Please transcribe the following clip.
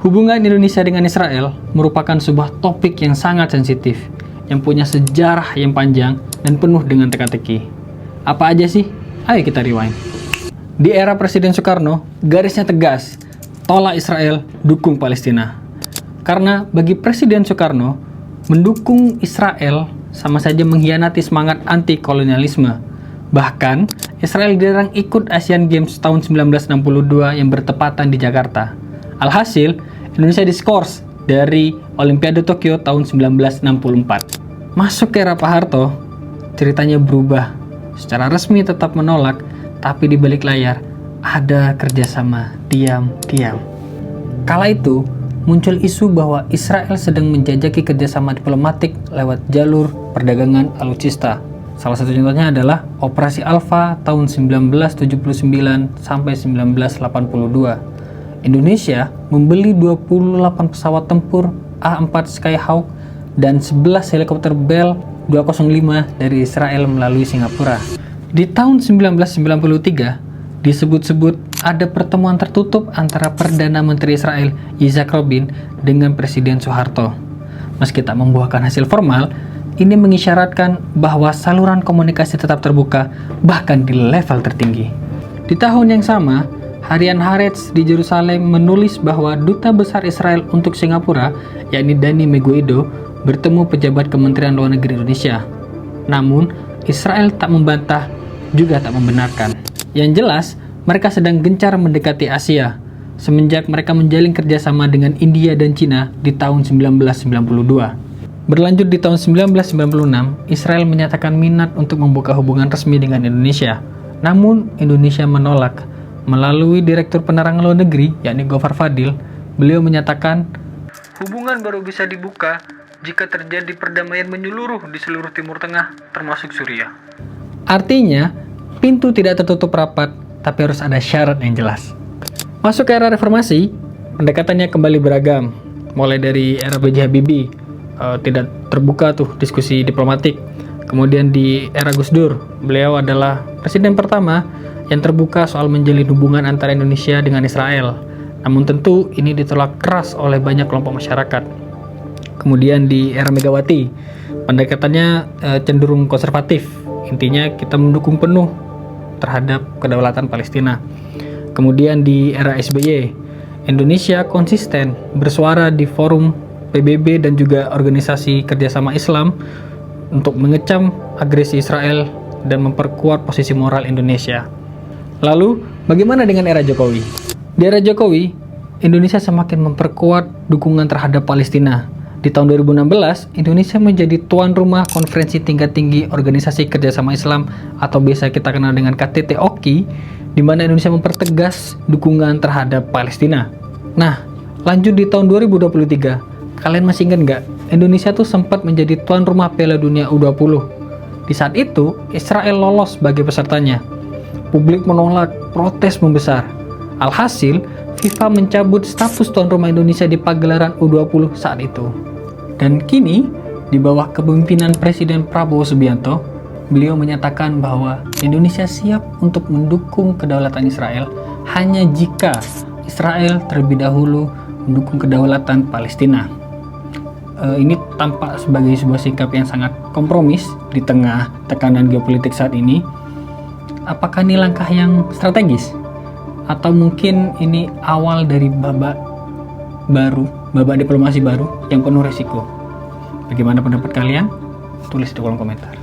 Hubungan Indonesia dengan Israel merupakan sebuah topik yang sangat sensitif, yang punya sejarah yang panjang dan penuh dengan teka-teki. Apa aja sih? Ayo kita rewind. Di era Presiden Soekarno, garisnya tegas, tolak Israel, dukung Palestina. Karena bagi Presiden Soekarno, mendukung Israel sama saja mengkhianati semangat anti-kolonialisme. Bahkan, Israel dilarang ikut Asian Games tahun 1962 yang bertepatan di Jakarta. Alhasil, Indonesia diskors dari Olimpiade Tokyo tahun 1964. Masuk ke era Pak Harto, ceritanya berubah. Secara resmi tetap menolak, tapi di balik layar ada kerjasama diam-diam. Kala itu, muncul isu bahwa Israel sedang menjajaki kerjasama diplomatik lewat jalur perdagangan alutsista. Salah satu contohnya adalah Operasi Alfa tahun 1979 sampai 1982. Indonesia membeli 28 pesawat tempur A-4 Skyhawk dan 11 helikopter Bell 205 dari Israel melalui Singapura. Di tahun 1993, disebut-sebut ada pertemuan tertutup antara Perdana Menteri Israel Yitzhak Rabin dengan Presiden Soeharto. Meski tak membuahkan hasil formal, ini mengisyaratkan bahwa saluran komunikasi tetap terbuka bahkan di level tertinggi. Di tahun yang sama, Harian Haaretz di Yerusalem menulis bahwa Duta Besar Israel untuk Singapura, yakni Dani Meguido, bertemu pejabat Kementerian Luar Negeri Indonesia. Namun, Israel tak membantah, juga tak membenarkan. Yang jelas, mereka sedang gencar mendekati Asia, semenjak mereka menjalin kerjasama dengan India dan Cina di tahun 1992. Berlanjut di tahun 1996, Israel menyatakan minat untuk membuka hubungan resmi dengan Indonesia. Namun, Indonesia menolak. Melalui Direktur Penerangan Luar Negeri, yakni Gofar Fadil, beliau menyatakan, hubungan baru bisa dibuka jika terjadi perdamaian menyeluruh di seluruh Timur Tengah, termasuk Suriah. Artinya, pintu tidak tertutup rapat, tapi harus ada syarat yang jelas. Masuk ke era reformasi, pendekatannya kembali beragam. Mulai dari era B.J. Habibie, tidak terbuka tuh diskusi diplomatik. Kemudian di era Gus Dur, beliau adalah presiden pertama yang terbuka soal menjalin hubungan antara Indonesia dengan Israel. Namun tentu ini ditolak keras oleh banyak kelompok masyarakat. Kemudian di era Megawati, pendekatannya cenderung konservatif. Intinya kita mendukung penuh terhadap kedaulatan Palestina. Kemudian di era SBY, Indonesia konsisten bersuara di forum PBB dan juga organisasi kerjasama Islam untuk mengecam agresi Israel dan memperkuat posisi moral Indonesia. Lalu, bagaimana dengan era Jokowi? Di era Jokowi, Indonesia semakin memperkuat dukungan terhadap Palestina. Di tahun 2016, Indonesia menjadi tuan rumah konferensi tingkat tinggi Organisasi Kerjasama Islam atau biasa kita kenal dengan KTT OKI, di mana Indonesia mempertegas dukungan terhadap Palestina. Nah, lanjut di tahun 2023, kalian masih ingat nggak? Indonesia tuh sempat menjadi tuan rumah Piala Dunia U20. Di saat itu, Israel lolos sebagai pesertanya. Publik menolak, protes membesar. Alhasil, FIFA mencabut status tuan rumah Indonesia di pagelaran U20 saat itu. Dan kini, di bawah kepemimpinan Presiden Prabowo Subianto, beliau menyatakan bahwa Indonesia siap untuk mendukung kedaulatan Israel hanya jika Israel terlebih dahulu mendukung kedaulatan Palestina. Ini tampak sebagai sebuah sikap yang sangat kompromis di tengah tekanan geopolitik saat ini. Apakah ini langkah yang strategis? Atau mungkin ini awal dari babak diplomasi baru yang penuh resiko? Bagaimana pendapat kalian? Tulis di kolom komentar.